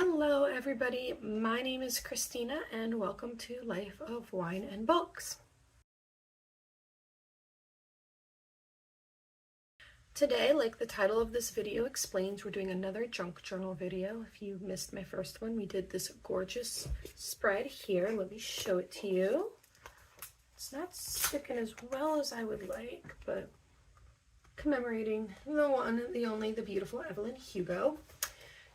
Hello everybody, my name is Christina and welcome to Life of Wine and Books. Today, like the title of this video explains, we're doing another junk journal video. If you missed my first one, we did this gorgeous spread here. Let me show it to you. It's not sticking as well as I would like, but commemorating the one, the only, the beautiful Evelyn Hugo.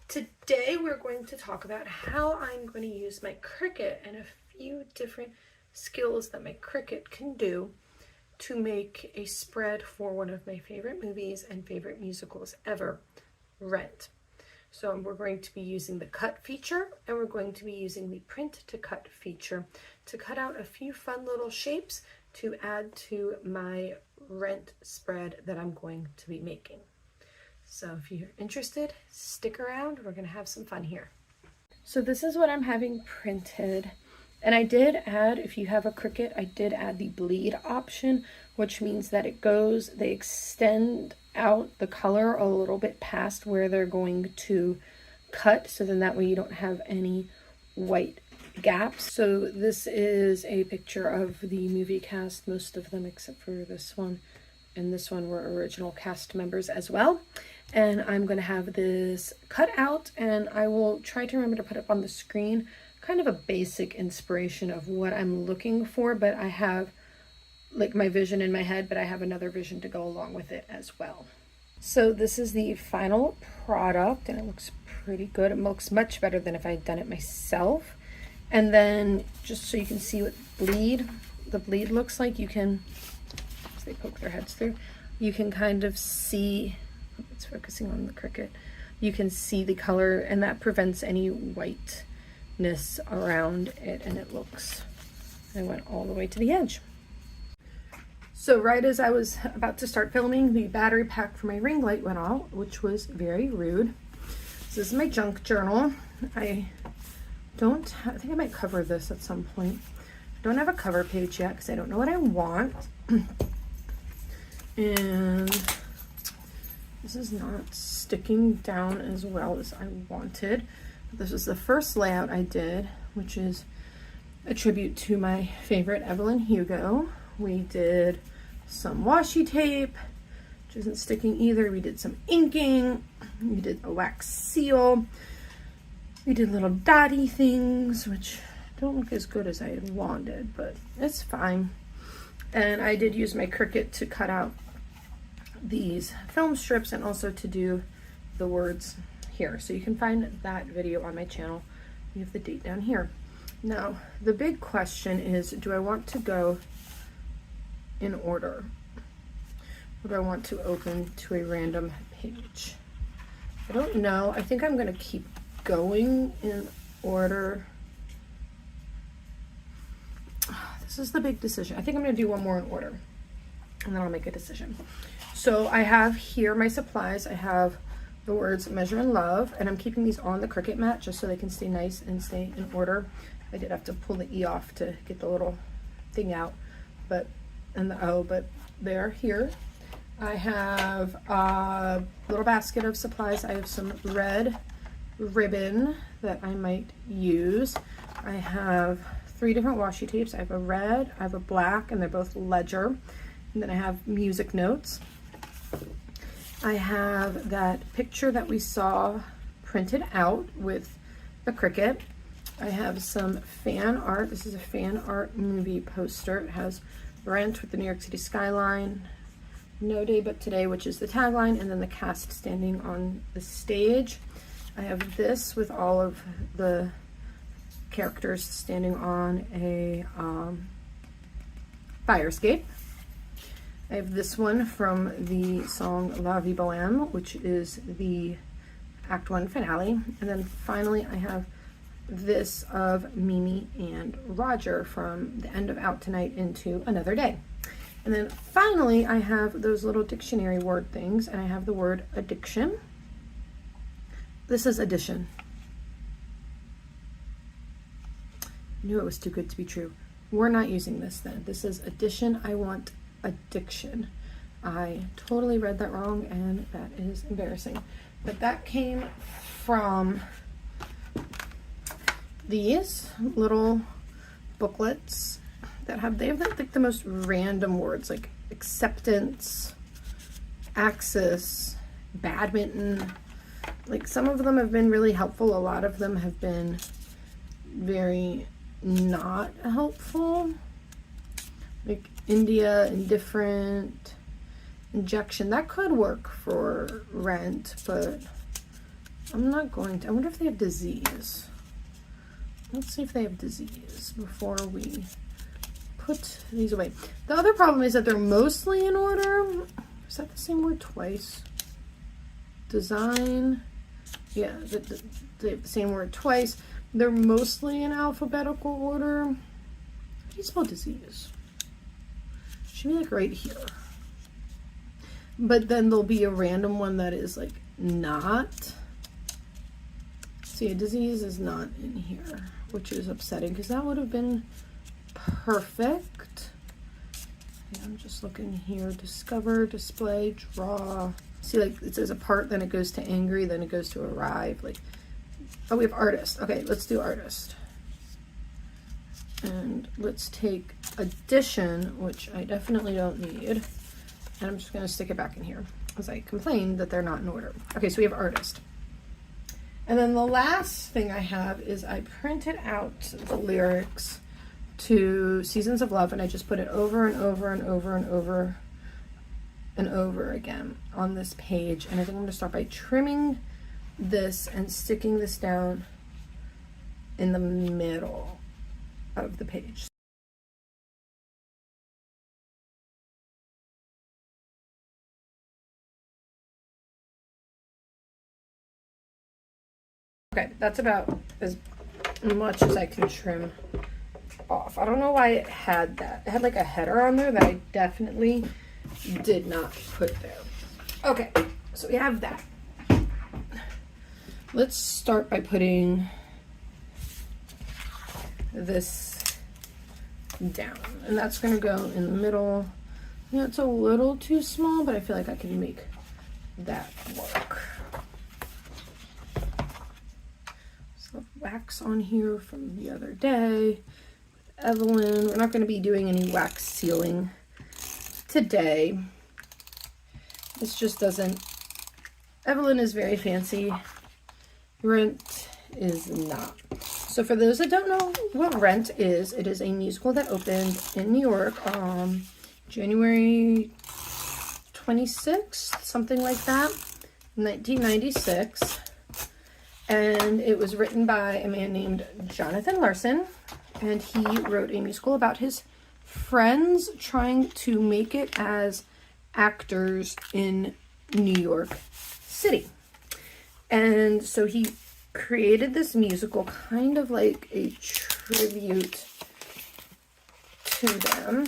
Today we're going to talk about how I'm going to use my Cricut and a few different skills that my Cricut can do to make a spread for one of my favorite movies and favorite musicals ever, Rent. So we're going to be using the cut feature and we're going to be using the print to cut feature to cut out a few fun little shapes to add to my Rent spread that I'm going to be making. So if you're interested, stick around. We're going to have some fun here. So this is what I'm having printed. And I did add, if you have a Cricut, I did add the bleed option, which means that they extend out the color a little bit past where they're going to cut. So then that way you don't have any white gaps. So this is a picture of the movie cast, most of them except for this one. And this one were original cast members as well. And I'm going to have this cut out and I will try to remember to put up on the screen kind of a basic inspiration of what I'm looking for, but I have like my vision in my head, but I have another vision to go along with it as well. So this is the final product and it looks pretty good. It looks much better than if I had done it myself. And then just so you can see what the bleed looks like, you can, as they poke their heads through, you can kind of see, it's focusing on the Cricut, you can see the color and that prevents any whiteness around it, and it looks, I went all the way to the edge. So right as I was about to start filming, the battery pack for my ring light went out, which was very rude. So this is my junk journal. I think I might cover this at some point. I don't have a cover page yet because I don't know what I want. And this is not sticking down as well as I wanted. This is the first layout I did, which is a tribute to my favorite Evelyn Hugo. We did some washi tape, which isn't sticking either. We did some inking. We did a wax seal. We did little dotty things, which don't look as good as I had wanted, but it's fine. And I did use my Cricut to cut out these film strips and also to do the words here. So you can find that video on my channel. You have the date down here. Now, the big question is, do I want to go in order? Or do I want to open to a random page? I don't know. I think I'm going to keep going in order. This is the big decision. I think I'm going to do one more in order and then I'll make a decision. So I have here my supplies. I have the words Measure and Love, and I'm keeping these on the Cricut mat just so they can stay nice and stay in order. I did have to pull the E off to get the little thing out, and the O, but they're here. I have a little basket of supplies. I have some red ribbon that I might use. I have 3 different washi tapes. I have a red, I have a black, and they're both ledger. And then I have music notes. I have that picture that we saw printed out with the Cricut. I have some fan art. This is a fan art movie poster. It has Rent with the New York City skyline, No Day But Today, which is the tagline, and then the cast standing on the stage. I have this with all of the characters standing on a fire escape. I have this one from the song La Vie Bohème, which is the Act 1 finale. And then finally I have this of Mimi and Roger from the end of Out Tonight into Another Day. And then finally I have those little dictionary word things, and I have the word addiction. This is addition. I knew it was too good to be true. We're not using this then. This is addition. I want addiction. I totally read that wrong and that is embarrassing. But that came from these little booklets that they have like the most random words like acceptance, access, badminton. Like some of them have been really helpful. A lot of them have been very not helpful. Like India, indifferent, injection. That could work for rent, but I'm not going to. I wonder if they have disease. Let's see if they have disease before we put these away. The other problem is that they're mostly in order. Is that the same word twice? Design. Yeah, they have the same word twice. They're mostly in alphabetical order. How do you spell disease? Should be like right here. But then there'll be a random one that is like not. See, a disease is not in here, which is upsetting because that would have been perfect. Yeah, I'm just looking here. Discover, display, draw. See, like it says a part, then it goes to angry, then it goes to arrive. Like, oh, we have artist. Okay, let's do artist. And let's take addition, which I definitely don't need. And I'm just going to stick it back in here because I complained that they're not in order. Okay, so we have artist. And then the last thing I have is I printed out the lyrics to Seasons of Love, and I just put it over and over and over and over and over again on this page. And I think I'm going to start by trimming this and sticking this down in the middle of the page. Okay, that's about as much as I can trim off. I don't know why it had that. It had like a header on there that I definitely did not put there. Okay, so we have that. Let's start by putting this down, and that's going to go in the middle. Yeah, it's a little too small, but I feel like I can make that work. So wax on here from the other day. Evelyn, we're not going to be doing any wax sealing today. This just doesn't. Evelyn is very fancy. Rent is not. So for those that don't know what Rent is, it is a musical that opened in New York January 26th, something like that, 1996. And it was written by a man named Jonathan Larson, and he wrote a musical about his friends trying to make it as actors in New York City. And so he created this musical kind of like a tribute to them.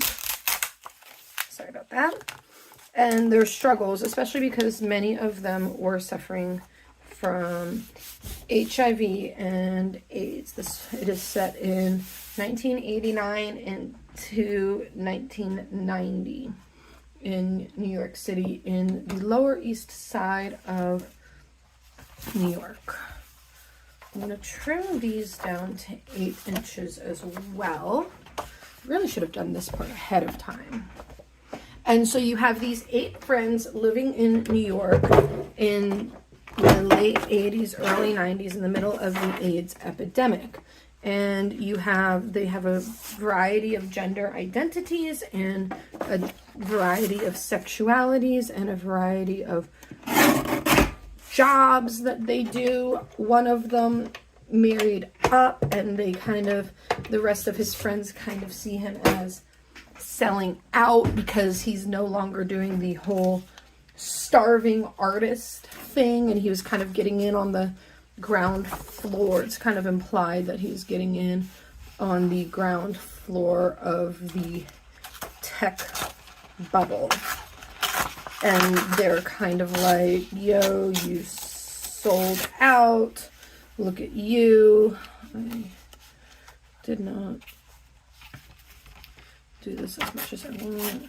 Sorry about that. And their struggles, especially because many of them were suffering from HIV and AIDS. It is set in 1989 into 1990 in New York City in the Lower East Side of New York. I'm going to trim these down to 8 inches as well. Really should have done this part ahead of time. And so you have these 8 friends living in New York in the late 80s, early 90s, in the middle of the AIDS epidemic. And they have a variety of gender identities and a variety of sexualities and a variety of jobs that they do. One of them married up, and the rest of his friends kind of see him as selling out because he's no longer doing the whole starving artist thing, and he was kind of getting in on the ground floor. It's kind of implied that he's getting in on the ground floor of the tech bubble. And they're kind of like, yo, you sold out. Look at you. I did not do this as much as I want.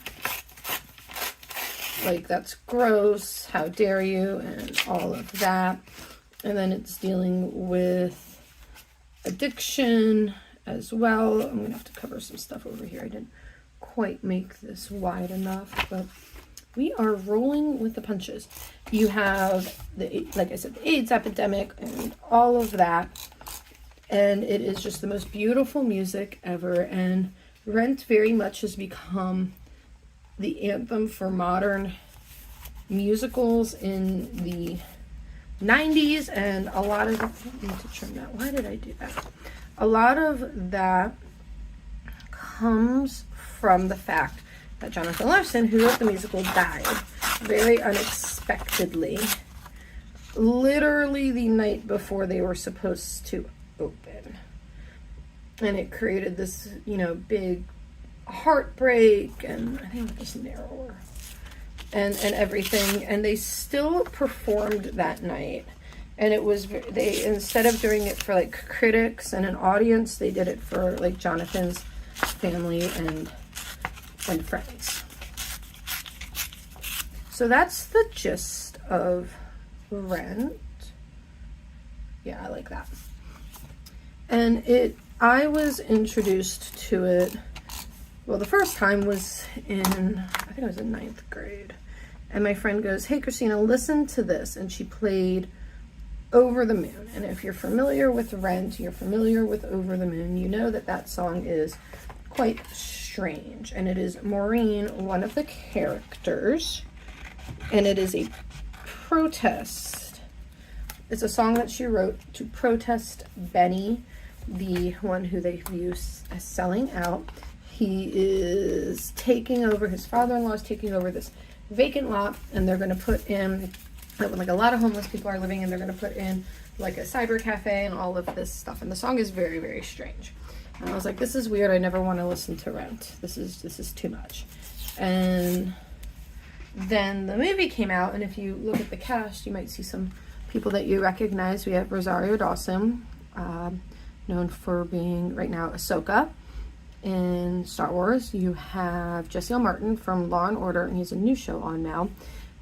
Like, that's gross. How dare you? And all of that. And then it's dealing with addiction as well. I'm gonna have to cover some stuff over here. I didn't quite make this wide enough, but we are rolling with the punches. You have the, like I said, the AIDS epidemic and all of that, and it is just the most beautiful music ever. And Rent very much has become the anthem for modern musicals in the 90s, and a lot of, I need to trim that. Why did I do that? A lot of that comes from the fact that Jonathan Larson, who wrote the musical, died very unexpectedly, literally the night before they were supposed to open. And it created this, you know, big heartbreak, and I think it was just narrower and everything. And they still performed that night. And it was, they, instead of doing it for like critics and an audience, they did it for like Jonathan's family and friends. So that's the gist of Rent. Yeah, I like that. And I was introduced to it, well, the first time was in, I think I was in 9th grade. And my friend goes, "Hey, Christina, listen to this." And she played Over the Moon. And if you're familiar with Rent, you're familiar with Over the Moon, you know that that song is quite strange. And it is Maureen, one of the characters, and it is a protest. It's a song that she wrote to protest Benny, the one who they view as selling out. He is taking over, his father-in-law is taking over this vacant lot, and they're going to put in, like a lot of homeless people are living in, they're going to put in like a cyber cafe and all of this stuff. And the song is very, very strange. And I was like, this is weird. I never want to listen to Rent. This is too much. And then the movie came out, and if you look at the cast, you might see some people that you recognize. We have Rosario Dawson, known for being right now Ahsoka in Star Wars. You have Jesse L. Martin from Law and Order, and he has a new show on now.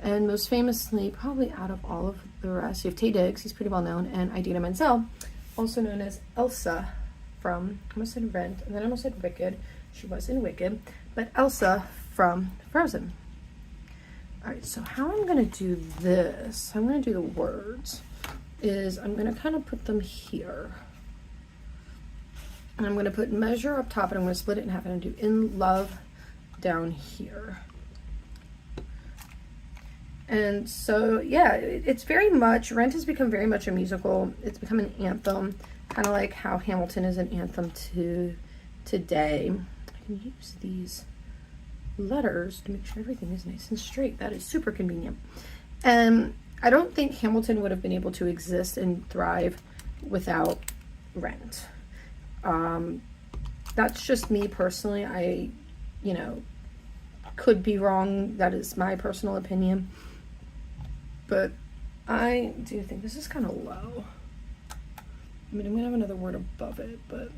And most famously, probably out of all of the rest, you have Taye Diggs, he's pretty well known, and Idina Menzel, also known as Elsa from, I almost said Rent, and then I almost said Wicked. She was in Wicked, but Elsa from Frozen. Alright, so how I'm going to do this, I'm going to do the words, is I'm going to kind of put them here. And I'm going to put measure up top, and I'm going to split it in half, and I'm going to do in love down here. And so, yeah, it's very much, Rent has become very much a musical. It's become an anthem, kind of like how Hamilton is an anthem to today. I can use these letters to make sure everything is nice and straight. That is super convenient. And I don't think Hamilton would have been able to exist and thrive without Rent. That's just me personally. I, you know, could be wrong. That is my personal opinion. But I do think this is kind of low. I mean, I'm going to have another word above it, but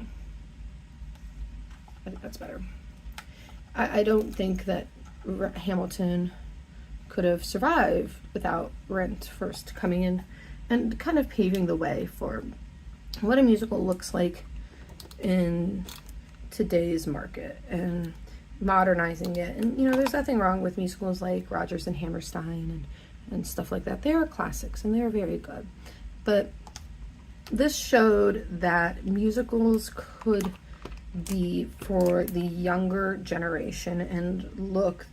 I think that's better. I don't think that Hamilton could have survived without Rent first coming in and kind of paving the way for what a musical looks like in today's market and modernizing it. And, you know, there's nothing wrong with musicals like Rodgers and Hammerstein and stuff like that. They are classics and they are very good. But this showed that musicals could be for the younger generation, and look,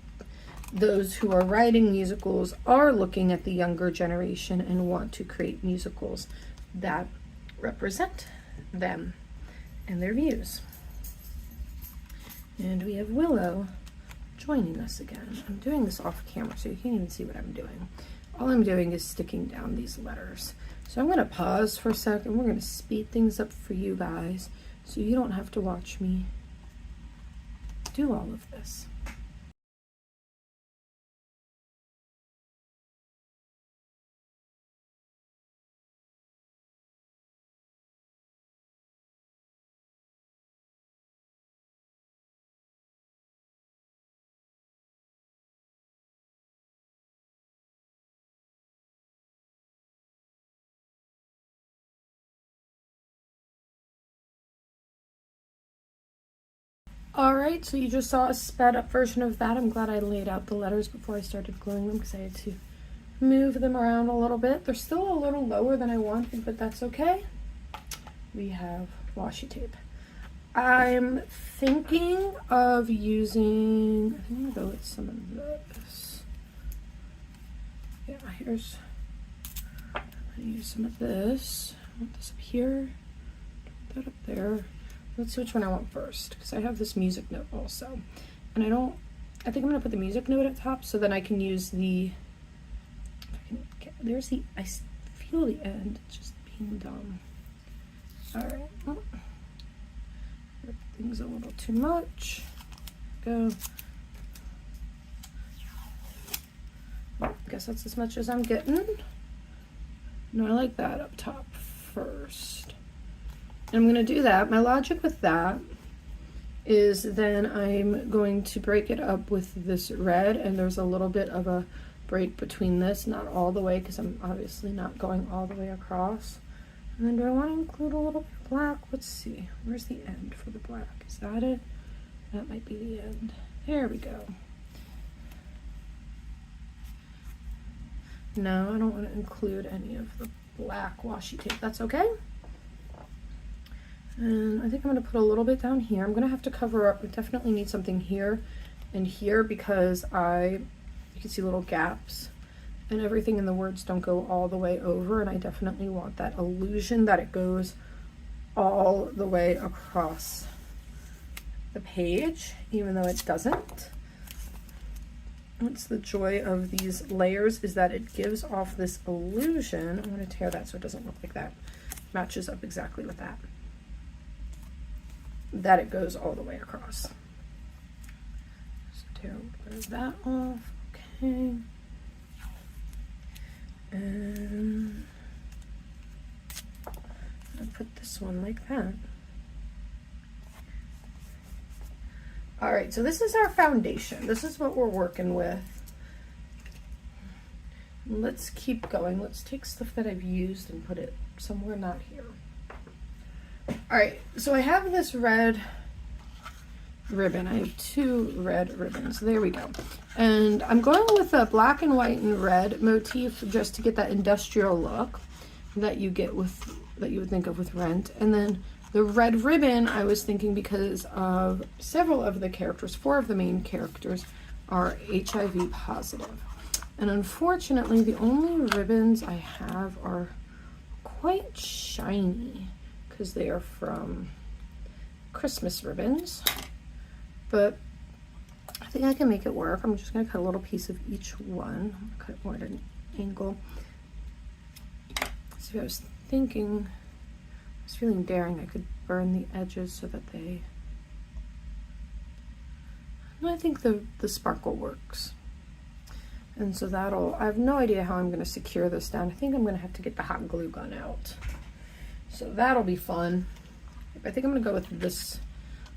those who are writing musicals are looking at the younger generation and want to create musicals that represent them and their views. And we have Willow joining us again. I'm doing this off camera, so you can't even see what I'm doing. All I'm doing is sticking down these letters. So I'm going to pause for a second. We're going to speed things up for you guys so you don't have to watch me do all of this. Alright, so you just saw a sped up version of that. I'm glad I laid out the letters before I started gluing them because I had to move them around a little bit. They're still a little lower than I wanted, but that's okay. We have washi tape. I'm thinking of using, I think I'm gonna go with some of this. Yeah, here's, I'm gonna use some of this. I want this up here, that up there. Let's see which one I want first, because I have this music note also. And I think I'm gonna put the music note at top so then I can use the, there's the, I feel the end, it's just being dumb. All right, oh, things a little too much. Go. Well, I guess that's as much as I'm getting. No, I like that up top first. And I'm gonna do that. My logic with that is then I'm going to break it up with this red, and there's a little bit of a break between this, not all the way, because I'm obviously not going all the way across. And then do I want to include a little bit of black? Let's see. Where's the end for the black? Is that it? That might be the end. There we go. No, I don't want to include any of the black washi tape. That's okay. And I think I'm going to put a little bit down here. I'm going to have to cover up. I definitely need something here and here because you can see little gaps and everything in the words don't go all the way over, and I definitely want that illusion that it goes all the way across the page, even though it doesn't. What's the joy of these layers is that it gives off this illusion. I'm going to tear that so it doesn't look like that. Matches up exactly with that. That it goes all the way across. So tear that off. Okay. And I'll put this one like that. All right, so this is our foundation. This is what we're working with. Let's keep going. Let's take stuff that I've used and put it somewhere not here. All right, so I have this red ribbon. I have 2 red ribbons. There we go. And I'm going with a black and white and red motif just to get that industrial look that you get with, that you would think of with Rent. And then the red ribbon, I was thinking because of several of the characters, 4 of the main characters are HIV positive. And unfortunately, the only ribbons I have are quite shiny because they are from Christmas ribbons. But I think I can make it work. I'm just going to cut a little piece of each one. I'm going to cut more at an angle. So I was thinking, I was feeling daring. I could burn the edges so that they... And I think the sparkle works. And so that'll... I have no idea how I'm going to secure this down. I think I'm going to have to get the hot glue gun out. So that'll be fun. I think I'm going to go with this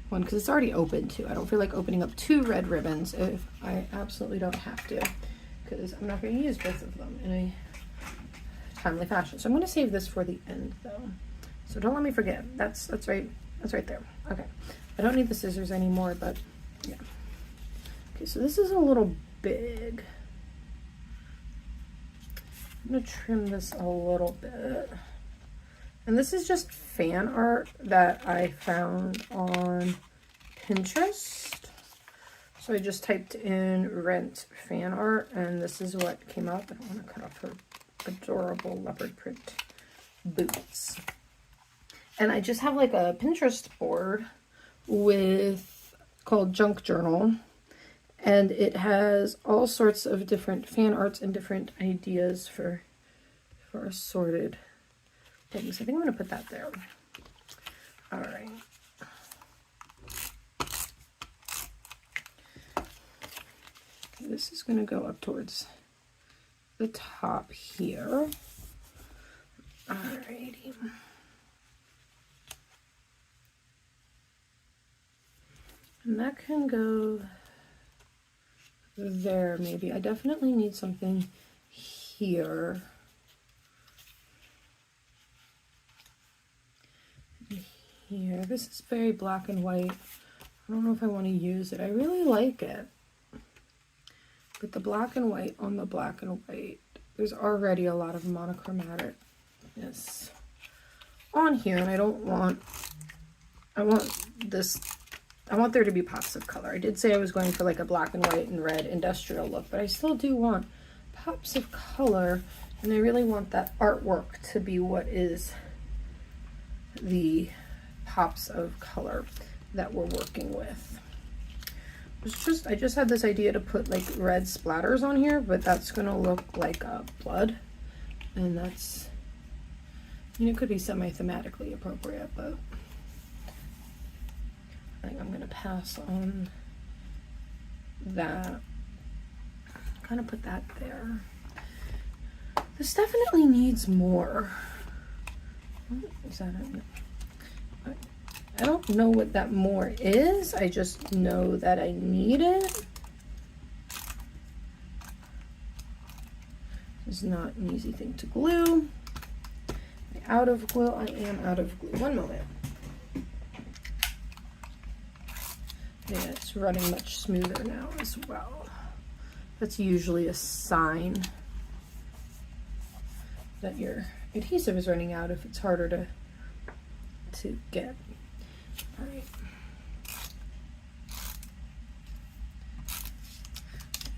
one because it's already open too. I don't feel like opening up 2 red ribbons if I absolutely don't have to, because I'm not going to use both of them in a timely fashion. So I'm going to save this for the end though. So don't let me forget. That's right there. Okay. I don't need the scissors anymore, but yeah. Okay, so this is a little big. I'm going to trim this a little bit. And this is just fan art that I found on Pinterest. So I just typed in Rent fan art, and this is what came up. I don't want to cut off her adorable leopard print boots. And I just have like a Pinterest board called Junk Journal. And it has all sorts of different fan arts and different ideas for assorted things. I think I'm going to put that there. All right. This is going to go up towards the top here. All righty. And that can go there maybe. I definitely need something here. Here. This is very black and white. I don't know if I want to use it. I really like it. But the black and white on the black and white, there's already a lot of monochromaticness on here, and I want there to be pops of color. I did say I was going for like a black and white and red industrial look, but I still do want pops of color, and I really want that artwork to be what is the pops of color that we're working with. I just had this idea to put like red splatters on here, but that's gonna look like blood, and that's, you know, it could be semi-thematically appropriate, but I think I'm gonna pass on that. Kind of put that there. This definitely needs more. Is that it? I don't know what that more is. I just know that I need it. It's not an easy thing to glue. Am I out of glue? I am out of glue. One moment. Yeah, it's running much smoother now as well. That's usually a sign that your adhesive is running out if it's harder to get. All right.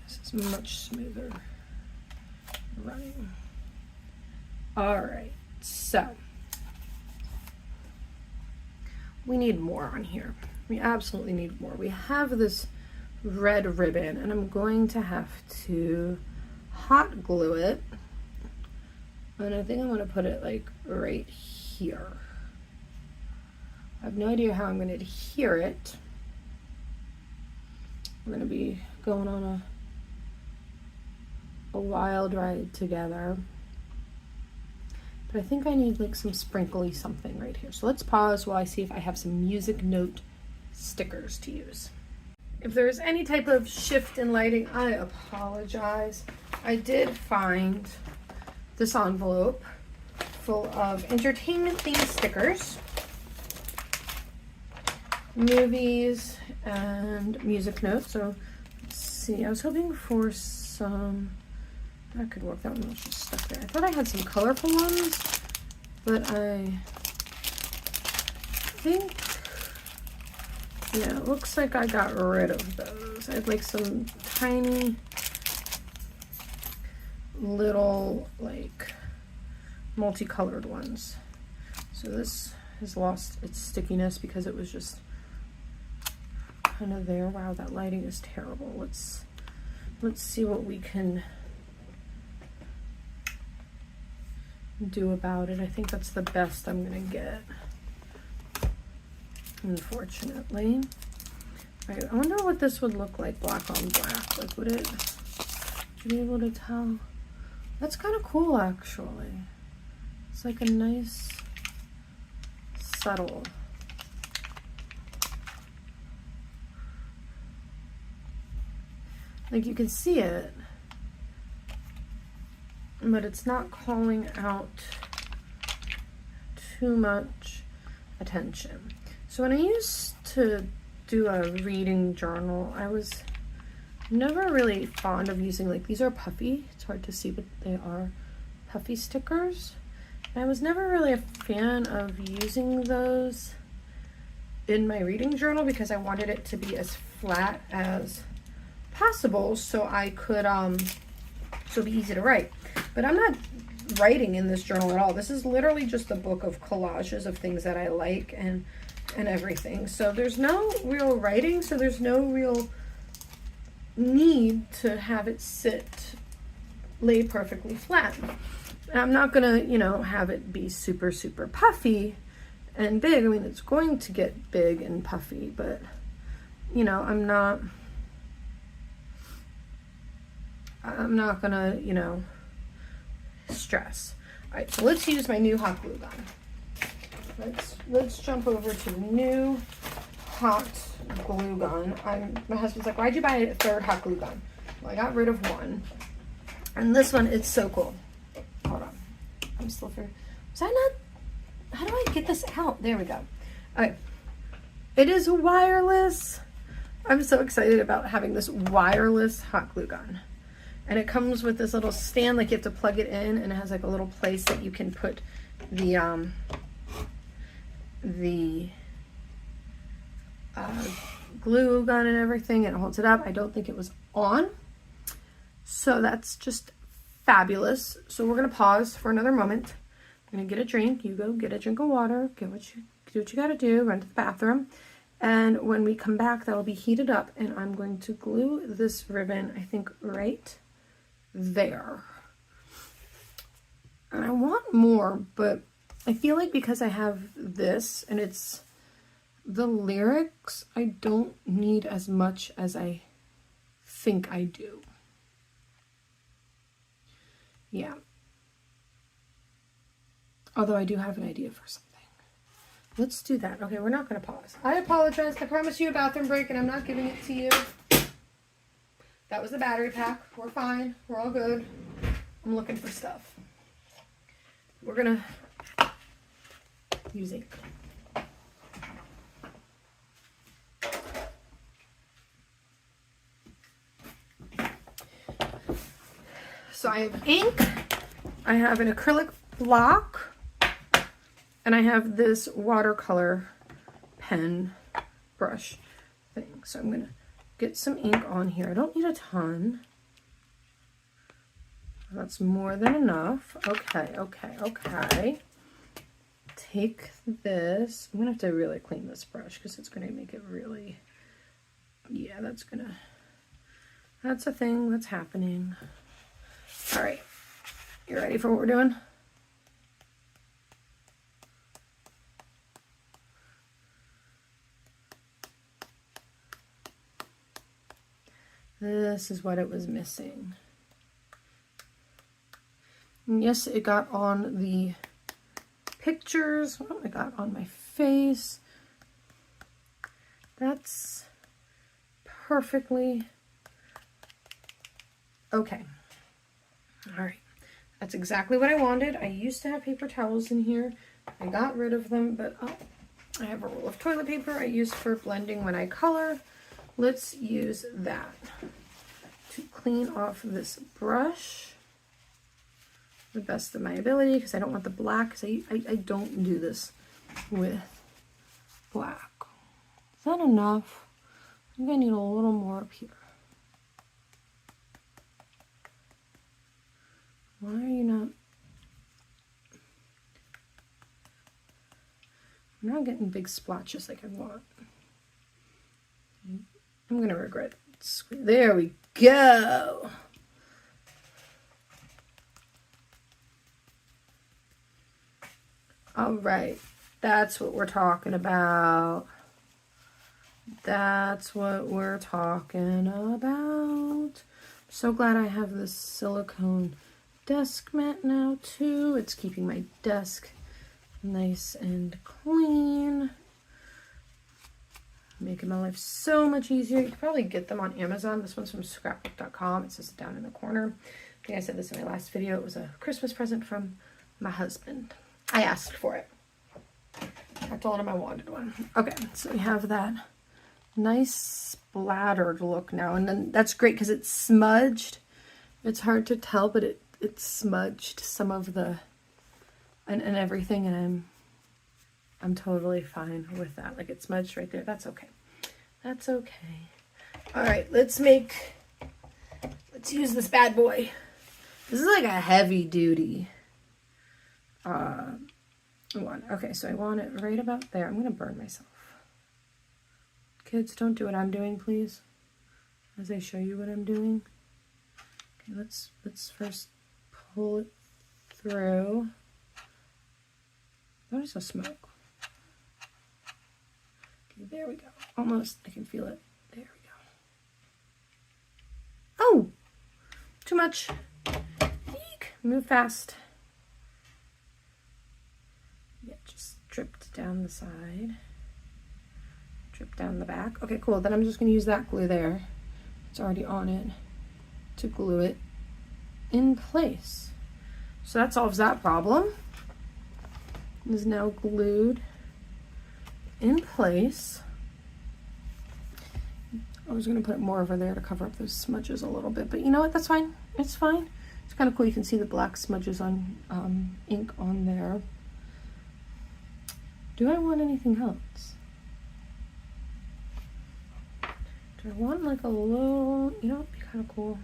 This is much smoother running. All right, so we need more on here. We absolutely need more. We have this red ribbon, and I'm going to have to hot glue it, and I think I'm going to put it like right here. I have no idea how I'm going to adhere it. We're going to be going on a wild ride together. But I think I need like some sprinkly something right here. So let's pause while I see if I have some music note stickers to use. If there's any type of shift in lighting, I apologize. I did find this envelope full of entertainment themed stickers, movies, and music notes. So let's see, I was hoping for some, that could work, that one was just stuck there. I thought I had some colorful ones, but I think, yeah, it looks like I got rid of those. I had like some tiny little like multicolored ones. So this has lost its stickiness because it was just kind of there. Wow, that lighting is terrible. Let's see what we can do about it. I think that's the best I'm gonna get, unfortunately. All right, I wonder what this would look like black on black. Like, would you be able to tell? That's kind of cool, actually. It's like a nice subtle. Like, you can see it, but it's not calling out too much attention. So when I used to do a reading journal, I was never really fond of using, like, these are puffy. It's hard to see, but they are puffy stickers. And I was never really a fan of using those in my reading journal because I wanted it to be as flat as possible so I could, so it'd be easy to write. But I'm not writing in this journal at all. This is literally just a book of collages of things that I like and everything. So there's no real writing, so there's no real need to have it lay perfectly flat. And I'm not gonna, you know, have it be super, super puffy and big. I mean, it's going to get big and puffy, but, you know, I'm not gonna, you know, stress. All right, so let's use my new hot glue gun. Let's jump over to the new hot glue gun. My husband's like, why'd you buy a third hot glue gun? Well, I got rid of one. And this one, it's so cool. Hold on. I'm still for. Was I not? How do I get this out? There we go. All right. It is wireless. I'm so excited about having this wireless hot glue gun. And it comes with this little stand, like you have to plug it in, and it has like a little place that you can put the glue gun and everything, and it holds it up. I don't think it was on. So that's just fabulous. So we're gonna pause for another moment. I'm gonna get a drink. You go get a drink of water, do what you gotta do, run to the bathroom. And when we come back, that'll be heated up, and I'm going to glue this ribbon, I think, right there. And I want more, but I feel like because I have this and it's the lyrics, I don't need as much as I think I do. Yeah. Although I do have an idea for something. Let's do that. Okay, we're not going to pause. I apologize. I promised you a bathroom break, and I'm not giving it to you. That was the battery pack. We're fine. We're all good. I'm looking for stuff. We're going to use ink. So I have ink. I have an acrylic block. And I have this watercolor pen brush thing. So I'm going to get some ink on here. I don't need a ton. That's more than enough. Okay. Take this. I'm going to have to really clean this brush because it's going to make it really... Yeah, that's a thing that's happening. All right. You ready for what we're doing? This is what it was missing. And yes, it got on the pictures. Oh, it got on my face. That's perfectly okay. All right. That's exactly what I wanted. I used to have paper towels in here. I got rid of them, but I have a roll of toilet paper I use for blending when I color. Let's use that to clean off this brush the best of my ability, because I don't want the black, because I don't do this with black. Is that enough? I think I need a little more up here. Why are you not? I'm not getting big splotches like I want. I'm going to regret it. There we go. All right. That's what we're talking about. That's what we're talking about. I'm so glad I have this silicone desk mat now too. It's keeping my desk nice and clean. Making my life so much easier. You can probably get them on Amazon. This one's from scrapbook.com. It says down in the corner. I think I said this in my last video. It was a Christmas present from my husband. I asked for it. I told him I wanted one. Okay, so we have that nice splattered look now. And then that's great because it's smudged. It's hard to tell, but it smudged some of the and everything, and I'm totally fine with that. Like, it's smudged right there. That's okay. That's okay. All right, let's use this bad boy. This is like a heavy duty one. Okay, so I want it right about there. I'm going to burn myself. Kids, don't do what I'm doing, please, as I show you what I'm doing. Okay, let's first pull it through. Notice the smoke. There we go. Almost. I can feel it. There we go. Oh! Too much. Eek. Move fast. Yeah, just dripped down the side. Drip down the back. Okay, cool. Then I'm just going to use that glue there. It's already on it. To glue it in place. So that solves that problem. It is now glued in place. I was gonna put more over there to cover up those smudges a little bit, but you know what, that's fine. It's fine. It's kind of cool. You can see the black smudges on ink on there. Do I want anything else? Do I want like a little, you know, it'd be kind of cool.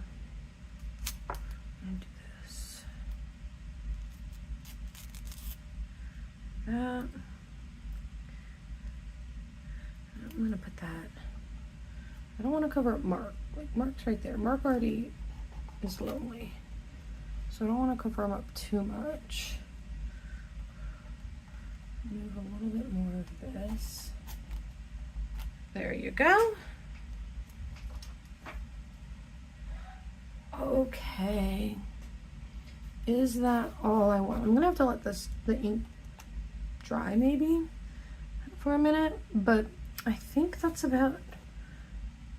I'm gonna do this. That. I'm gonna put that. I don't want to cover up Mark. Like Mark's right there. Mark already is lonely, so I don't want to cover him up too much. Move a little bit more of this. There you go. Okay. Is that all I want? I'm gonna have to let the ink dry maybe for a minute, but I think that's about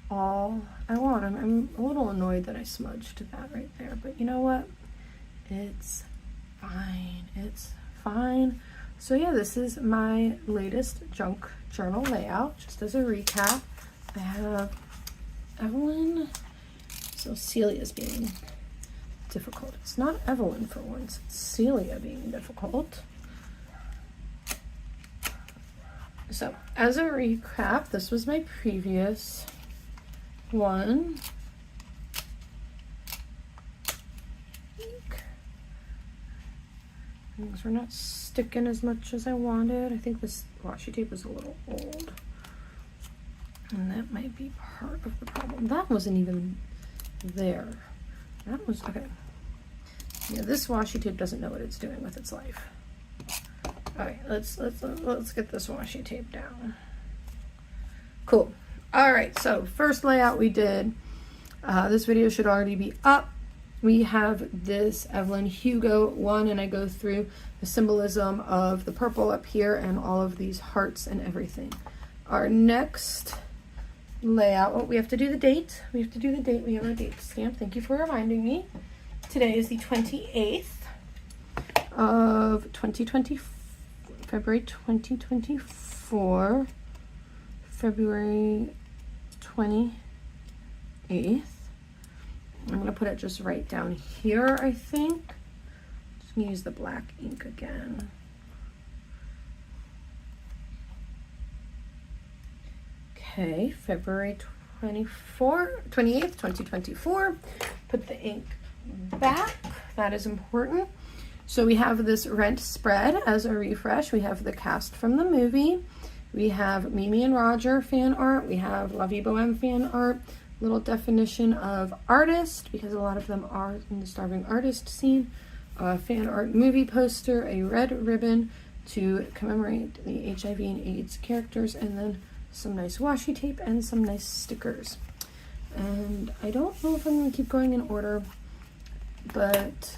all I want. I'm a little annoyed that I smudged that right there, but you know what? It's fine. It's fine. So yeah, this is my latest junk journal layout. Just as a recap, I have Evelyn. So Celia's being difficult. It's not Evelyn for once. It's Celia being difficult. So as a recap, this was my previous one. Things are not sticking as much as I wanted. I think this washi tape was a little old, and that might be part of the problem. That wasn't even there. That was okay. Yeah, this washi tape doesn't know what it's doing with its life. All right, let's get this washi tape down. Cool. All right, so first layout we did. This video should already be up. We have this Evelyn Hugo one, and I go through the symbolism of the purple up here and all of these hearts and everything. Our next layout, oh, we have to do the date. We have to do the date. We have our date stamp. Thank you for reminding me. Today is the 28th of 2020, February 2024, February 28th. I'm going to put it just right down here, I think. Just going to use the black ink again. Okay, February 28th, 2024. Put the ink back. That is important. So we have this rent spread as a refresh. We have the cast from the movie. We have Mimi and Roger fan art. We have La Vie Boheme fan art. Little definition of artist, because a lot of them are in the starving artist scene. Fan art movie poster, a red ribbon to commemorate the HIV and AIDS characters, and then some nice washi tape and some nice stickers. And I don't know if I'm going to keep going in order, but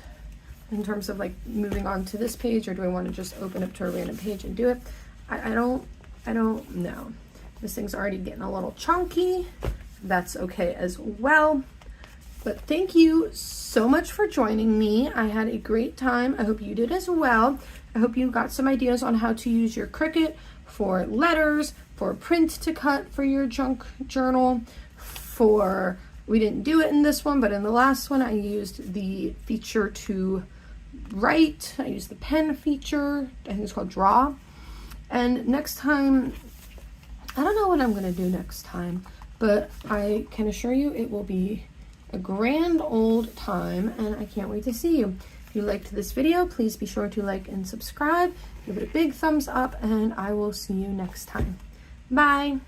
in terms of like moving on to this page, or do I want to just open up to a random page and do it? I don't know. This thing's already getting a little chunky. That's okay as well. But thank you so much for joining me. I had a great time. I hope you did as well. I hope you got some ideas on how to use your Cricut for letters, for print to cut for your junk journal, we didn't do it in this one, but in the last one I used the feature to write. I used the pen feature. I think it's called Draw. And next time, I don't know what I'm gonna do next time, but I can assure you it will be a grand old time, and I can't wait to see you. If you liked this video, please be sure to like and subscribe. Give it a big thumbs up, and I will see you next time. Bye.